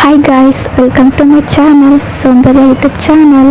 Hi guys, welcome to my channel, Soundarya YouTube channel.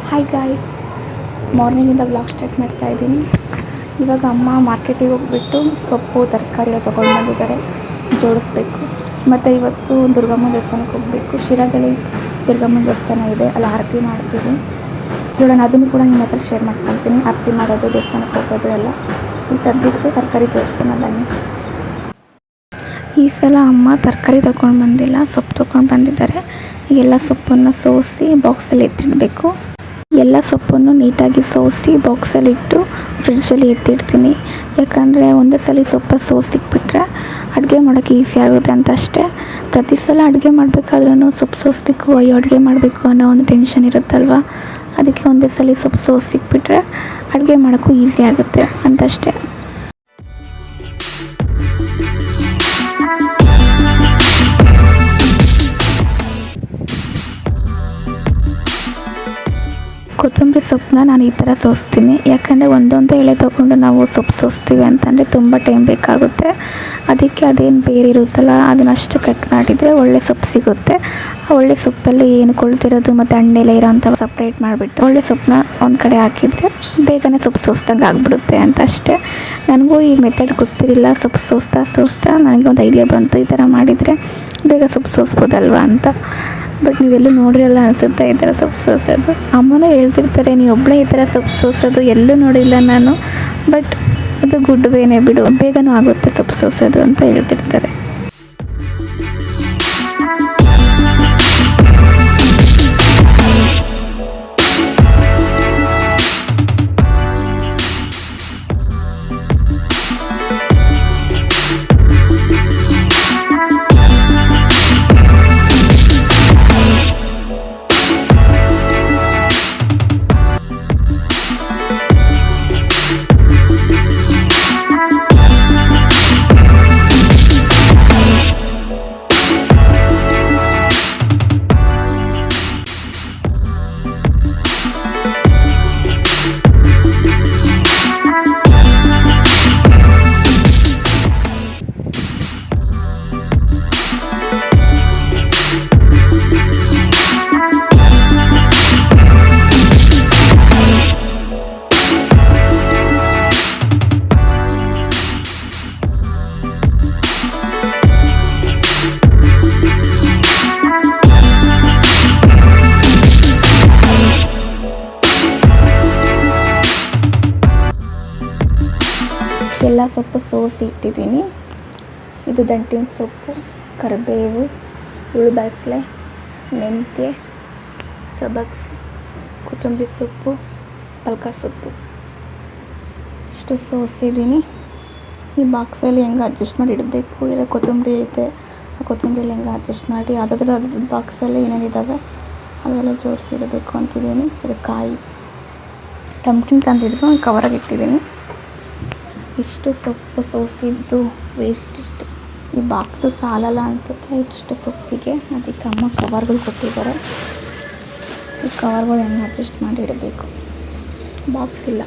Hi guys, ಮಾರ್ನಿಂಗಿಂದ vlog start ಮಾಡ್ತಾ ಇದ್ದೀನಿ. ಇವಾಗ ಅಮ್ಮ ಮಾರ್ಕೆಟಿಗೆ ಹೋಗ್ಬಿಟ್ಟು ಸೊಪ್ಪು ತರಕಾರಿ ಎಲ್ಲ ತೊಗೊಂಡು ಬಂದಿದ್ದಾರೆ, ಜೋಡಿಸ್ಬೇಕು. ಮತ್ತು ಇವತ್ತು ದುರ್ಗಮ್ಮ ದೇವಸ್ಥಾನಕ್ಕೆ ಹೋಗಬೇಕು. ಶಿರಾದಲ್ಲಿ ದುರ್ಗಮ್ಮ ದೇವಸ್ಥಾನ ಇದೆ, ಅಲ್ಲಿ ಆರತಿ ಮಾಡ್ತೀವಿ. ನೋಡೋಣ, ಅದನ್ನು ಕೂಡ ನಿಮ್ಮ ಹತ್ರ ಶೇರ್ ಮಾಡ್ಕೊಳ್ತೀನಿ. ಆರತಿ ಮಾಡೋದು, ದೇವಸ್ಥಾನಕ್ಕೆ ಹೋಗೋದು ಎಲ್ಲ. ಈ ಸದ್ಯಕ್ಕೆ ತರಕಾರಿ ಜೋಡಿಸೋಣ ಬನ್ನಿ. ಈ ಸಲ ಅಮ್ಮ ತರಕಾರಿ ತೊಗೊಂಡು ಬಂದಿಲ್ಲ, ಸೊಪ್ಪು ತೊಗೊಂಡು ಬಂದಿದ್ದಾರೆ. ಎಲ್ಲ ಸೊಪ್ಪನ್ನು ಸೋಸಿ ಬಾಕ್ಸಲ್ಲಿ ಎತ್ತಿಡಬೇಕು. ಎಲ್ಲ ಸೊಪ್ಪನ್ನು ನೀಟಾಗಿ ಸೋಸಿ ಬಾಕ್ಸಲ್ಲಿಟ್ಟು ಫ್ರಿಡ್ಜಲ್ಲಿ ಎತ್ತಿಡ್ತೀನಿ. ಯಾಕಂದರೆ ಒಂದೇ ಸಲ ಸೊಪ್ಪು ಸೋಸಿಕ್ಬಿಟ್ರೆ ಅಡುಗೆ ಮಾಡೋಕ್ಕೆ ಈಸಿ ಆಗುತ್ತೆ ಅಂತ ಅಷ್ಟೇ. ಪ್ರತಿ ಸಲ ಅಡುಗೆ ಮಾಡಬೇಕಾದ್ರೂ ಸೊಪ್ಪು ಸೋಸಬೇಕು, ಅಯ್ಯೋ ಅಡುಗೆ ಮಾಡಬೇಕು ಅನ್ನೋ ಒಂದು ಟೆನ್ಷನ್ ಇರುತ್ತಲ್ವ. ಅದಕ್ಕೆ ಒಂದೇ ಸಲ ಸೊಪ್ಪು ಸೋಸಿಕ್ಬಿಟ್ರೆ ಅಡುಗೆ ಮಾಡೋಕ್ಕೂ ಈಸಿ ಆಗುತ್ತೆ ಅಂತಷ್ಟೇ. ಕೊತ್ತಂಬರಿ ಸೊಪ್ಪನ್ನ ನಾನು ಈ ಥರ ಸೋಸ್ತೀನಿ, ಯಾಕಂದರೆ ಒಂದೊಂದೇ ಎಳೆ ತೊಗೊಂಡು ನಾವು ಸೊಪ್ಪು ಸೋಸ್ತೀವಿ ಅಂತಂದರೆ ತುಂಬ ಟೈಮ್ ಬೇಕಾಗುತ್ತೆ. ಅದಕ್ಕೆ ಅದೇನು ಬೇರೆ ಇರುತ್ತಲ್ಲ ಅದನ್ನಷ್ಟು ಕಟ್ ಮಾಡಿದರೆ ಒಳ್ಳೆ ಸೊಪ್ಪು ಸಿಗುತ್ತೆ. ಆ ಒಳ್ಳೆ ಸೊಪ್ಪಲ್ಲಿ ಏನು ಕೊಳ್ತಿರೋದು ಮತ್ತು ಹಣ್ಣೆಲೆ ಇರೋಂಥ ಸಪ್ರೇಟ್ ಮಾಡಿಬಿಟ್ಟು ಒಳ್ಳೆ ಸೊಪ್ಪನ್ನ ಒಂದು ಕಡೆ ಹಾಕಿದರೆ ಬೇಗನೆ ಸೊಪ್ಪು ಸೋಸ್ದಂಗೆ ಆಗಿಬಿಡುತ್ತೆ ಅಂತ ಅಷ್ಟೇ. ನನಗೂ ಈ ಮೆಥಡ್ ಗೊತ್ತಿರಲಿಲ್ಲ. ಸೊಪ್ಪು ಸೋಸ್ತಾ ನನಗೆ ಒಂದು ಐಡಿಯಾ ಬಂತು, ಈ ಥರ ಮಾಡಿದರೆ ಬೇಗ ಸೊಪ್ಪು ಸೋಸ್ಬೋದಲ್ವ ಅಂತ. ಬಟ್ ನೀವೆಲ್ಲೂ ನೋಡಿರಲ್ಲ ಅನಿಸುತ್ತೆ ಈ ಥರ ಸೊಪ್ಪು ಸೋಸೋದು. ಅಮ್ಮನೂ ಹೇಳ್ತಿರ್ತಾರೆ, ನೀ ಒಬ್ಬಳೇ ಈ ಥರ ಸೊಪ್ಪು ಸೋಸೋದು ಎಲ್ಲೂ ನೋಡಿಲ್ಲ ನಾನು, ಬಟ್ ಅದು ಗುಡ್ ವೇನೇ ಬಿಡು, ಬೇಗನೂ ಆಗುತ್ತೆ ಸೊಪ್ಪು ಸೋಸೋದು ಅಂತ ಹೇಳ್ತಿರ್ತಾರೆ. ಎಲ್ಲ ಸೊಪ್ಪು ಸೋಸಿ ಇಟ್ಟಿದ್ದೀನಿ. ಇದು ದಂಟಿನ ಸೊಪ್ಪು, ಕರಿಬೇವು, ಉಳುಬಸಳೆ, ಮೆಂತ್ಯ, ಸಬ್ಬಕ್ಸಿ, ಕೊತ್ತಂಬರಿ ಸೊಪ್ಪು, ಪಲ್ಕ ಸೊಪ್ಪು ಇಷ್ಟು ಸೋಸಿದ್ದೀನಿ. ಈ ಬಾಕ್ಸಲ್ಲಿ ಹೆಂಗೆ ಅಡ್ಜಸ್ಟ್ ಮಾಡಿ ಇಡಬೇಕು. ಇಲ್ಲ ಕೊತ್ತಂಬರಿ ಐತೆ, ಆ ಕೊತ್ತಂಬರಿಯಲ್ಲಿ ಹೆಂಗೆ ಅಡ್ಜಸ್ಟ್ ಮಾಡಿ ಯಾವುದಾದ್ರೂ ಅದ್ರ ಬಾಕ್ಸಲ್ಲಿ ಏನೇನಿದ್ದಾವೆ ಅದೆಲ್ಲ ಜೋಡಿಸಿ ಇಡಬೇಕು ಅಂತಿದ್ದೀನಿ. ಇದು ಕಾಯಿ ಟಮ್ಟಿನ್ ತಂದಿದ್ರು ಕವರಾಗಿ ಇಟ್ಟಿದ್ದೀನಿ. ಇಷ್ಟು ಸೊಪ್ಪು ಸೋಸಿದ್ದು ವೇಸ್ಟ್ ಇಷ್ಟು. ಈ ಬಾಕ್ಸು ಸಾಲಲ್ಲ ಅನಿಸುತ್ತೆ ಇಷ್ಟು ಸೊಪ್ಪಿಗೆ. ಅದಕ್ಕೆ ಅಮ್ಮ ಕವರ್ಗಳು ಕೊಟ್ಟಿದ್ದಾರೆ. ಈ ಕವರ್ಗಳು ಹೆಂಗೆ ಅಡ್ಜಸ್ಟ್ ಮಾಡಿ ಇಡಬೇಕು. ಬಾಕ್ಸ್ ಇಲ್ಲ,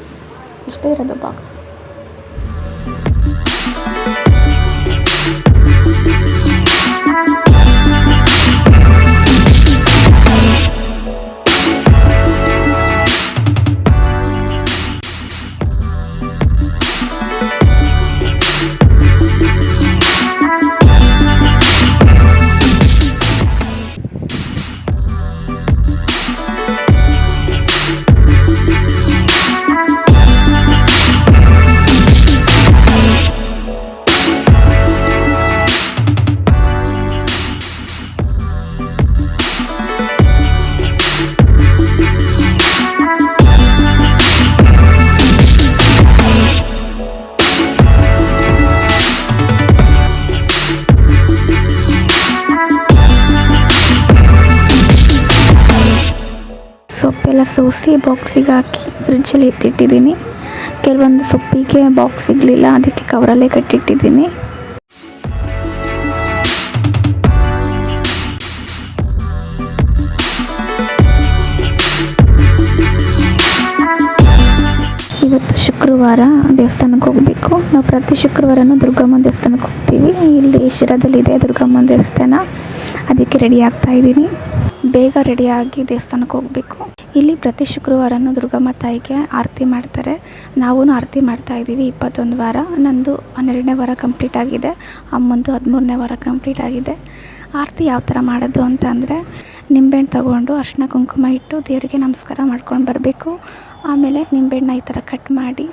ಇಷ್ಟೇ ಇರೋದು ಬಾಕ್ಸ್. ಸೊಪ್ಪೆಲ್ಲ ಸೋಸಿ ಬಾಕ್ಸಿಗೆ ಹಾಕಿ ಫ್ರಿಜ್ಜಲ್ಲಿ ಎತ್ತಿಟ್ಟಿದ್ದೀನಿ. ಕೆಲವೊಂದು ಸೊಪ್ಪಿಗೆ ಬಾಕ್ಸ್ ಸಿಗಲಿಲ್ಲ, ಅದಕ್ಕೆ ಕವರಲ್ಲೇ ಕಟ್ಟಿಟ್ಟಿದ್ದೀನಿ. ಇವತ್ತು ಶುಕ್ರವಾರ ದೇವಸ್ಥಾನಕ್ಕೆ ಹೋಗಬೇಕು. ನಾವು ಪ್ರತಿ ಶುಕ್ರವಾರನೂ ದುರ್ಗಮ್ಮ ದೇವಸ್ಥಾನಕ್ಕೆ ಹೋಗ್ತೀವಿ. ಇಲ್ಲಿ ಶಿರಾದಲ್ಲಿದೆ ದುರ್ಗಮ್ಮ ದೇವಸ್ಥಾನ, ಅದಕ್ಕೆ ರೆಡಿ ಆಗ್ತಾಯಿದ್ದೀನಿ. ಬೇಗ ರೆಡಿಯಾಗಿ ದೇವಸ್ಥಾನಕ್ಕೆ ಹೋಗಬೇಕು. ಇಲ್ಲಿ ಪ್ರತಿ ಶುಕ್ರವಾರನೂ ದುರ್ಗಮ್ಮ ತಾಯಿಗೆ ಆರತಿ ಮಾಡ್ತಾರೆ. ನಾವೂ ಆರತಿ ಮಾಡ್ತಾಯಿದ್ದೀವಿ 21 ವಾರ. ನಂದು 12ನೇ ವಾರ ಕಂಪ್ಲೀಟ್ ಆಗಿದೆ, ಅಮ್ಮಂದು 13ನೇ ವಾರ ಕಂಪ್ಲೀಟ್ ಆಗಿದೆ. ಆರತಿ ಯಾವ ಥರ ಮಾಡೋದು ಅಂತ ಅಂದರೆ, ನಿಂಬೆಹಣ್ಣು ತಗೊಂಡು ಅರಿಶಿನ ಕುಂಕುಮ ಇಟ್ಟು ದೇವರಿಗೆ ನಮಸ್ಕಾರ ಮಾಡ್ಕೊಂಡು ಬರಬೇಕು. ಆಮೇಲೆ ನಿಂಬೆಹಣ್ಣು ಈ ಥರ ಕಟ್ ಮಾಡಿ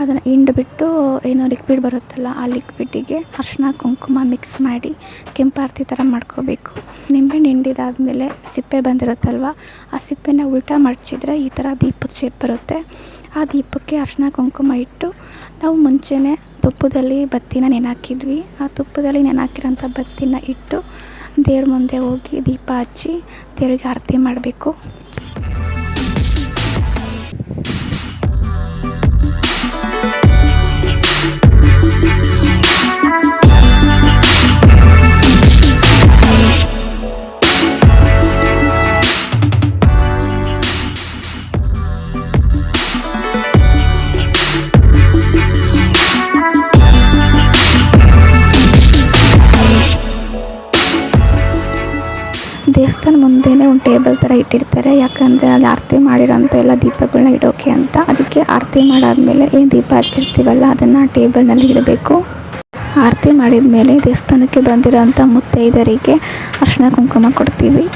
ಅದನ್ನು ಹಿಂಡ್ಬಿಟ್ಟು ಏನೋ ಲಿಕ್ವಿಡ್ ಬರುತ್ತಲ್ಲ ಆ ಲಿಕ್ವಿಡಿಗೆ ಅರಿಶಿನ ಕುಂಕುಮ ಮಿಕ್ಸ್ ಮಾಡಿ ಕೆಂಪಾರತಿ ಥರ ಮಾಡ್ಕೋಬೇಕು. ನಿಂಬೆಹಣ್ಣು ಹಿಂಡಿದಾದ್ಮೇಲೆ ಸಿಪ್ಪೆ ಬಂದಿರುತ್ತಲ್ವ, ಆ ಸಿಪ್ಪೆನ ಉಲ್ಟಾ ಮಡಚಿದ್ರೆ ಈ ಥರ ದೀಪದ ಶೇಪ್ ಬರುತ್ತೆ. ಆ ದೀಪಕ್ಕೆ ಅರಿಶಿನ ಕುಂಕುಮ ಇಟ್ಟು ನಾವು ಮುಂಚೆನೇ ತುಪ್ಪದಲ್ಲಿ ಬತ್ತಿನ ನೆನೆಹಾಕಿದ್ವಿ. ಆ ತುಪ್ಪದಲ್ಲಿ ನೆನೆಹಾಕಿರೋಂಥ ಬತ್ತಿನ ಇಟ್ಟು ದೇವ್ರ ಮುಂದೆ ಹೋಗಿ ದೀಪ ಹಚ್ಚಿ ದೇವರಿಗೆ ಆರತಿ ಮಾಡಬೇಕು. ದೇವಸ್ಥಾನ ಮುಂದೆನೇ ಒಂದು ಟೇಬಲ್ ಥರ ಇಟ್ಟಿರ್ತಾರೆ, ಯಾಕಂದರೆ ಅಲ್ಲಿ ಆರತಿ ಮಾಡಿರೋಂಥ ಎಲ್ಲ ದೀಪಗಳನ್ನ ಇಡೋಕೆ ಅಂತ. ಅದಕ್ಕೆ ಆರತಿ ಮಾಡಾದ್ಮೇಲೆ ಏನು ದೀಪ ಹಚ್ಚಿರ್ತೀವಲ್ಲ ಅದನ್ನು ಟೇಬಲ್ನಲ್ಲಿ ಇಡಬೇಕು. ಆರತಿ ಮಾಡಿದ ಮೇಲೆ ದೇವಸ್ಥಾನಕ್ಕೆ ಬಂದಿರೋಂಥ ಮುತ್ತೈದರಿಗೆ ಅರಿಶಿನ ಕುಂಕುಮ ಕೊಡ್ತೀವಿ.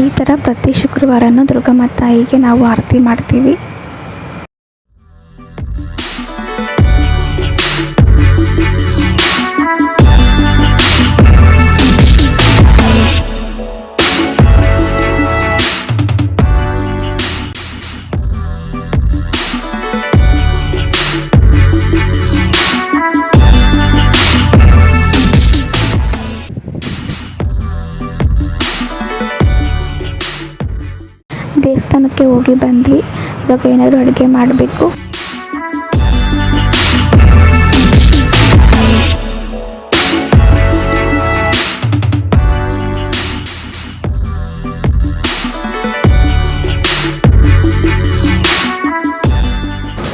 ಈ ಥರ ಪ್ರತಿ ಶುಕ್ರವಾರನೂ ದುರ್ಗಮ್ಮ ತಾಯಿಗೆ ನಾವು ಆರತಿ ಮಾಡ್ತೀವಿ. ದೇವಸ್ಥಾನಕ್ಕೆ ಹೋಗಿ ಬಂದ್ವಿ. ಇವಾಗ ಏನಾದರೂ ಅಡುಗೆ ಮಾಡಬೇಕು.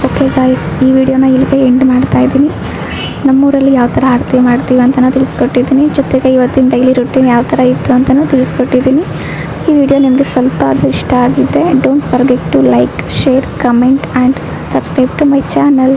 ಓಕೆ ಗಾಯ್ಸ್, ಈ ವಿಡಿಯೋನ ಇಲ್ಲಿಗೆ ಎಂಡ್ ಮಾಡ್ತಾ ಇದ್ದೀನಿ. ನಮ್ಮೂರಲ್ಲಿ ಯಾವ ಥರ ಆರತಿ ಮಾಡ್ತೀವಿ ಅಂತಲೂ ತಿಳಿಸ್ಕೊಟ್ಟಿದ್ದೀನಿ, ಜೊತೆಗೆ ಇವತ್ತಿನ ಡೈಲಿ ರೂಟೀನ್ ಯಾವ ಥರ ಇತ್ತು ಅಂತಲೂ ತಿಳಿಸ್ಕೊಟ್ಟಿದ್ದೀನಿ. ಈ ವಿಡಿಯೋ ನಿಮಗೆ ಸ್ವಲ್ಪ ಆದರೂ ಇಷ್ಟ ಆಗಿದ್ದರೆ don't forget to like, share, comment and subscribe to my channel.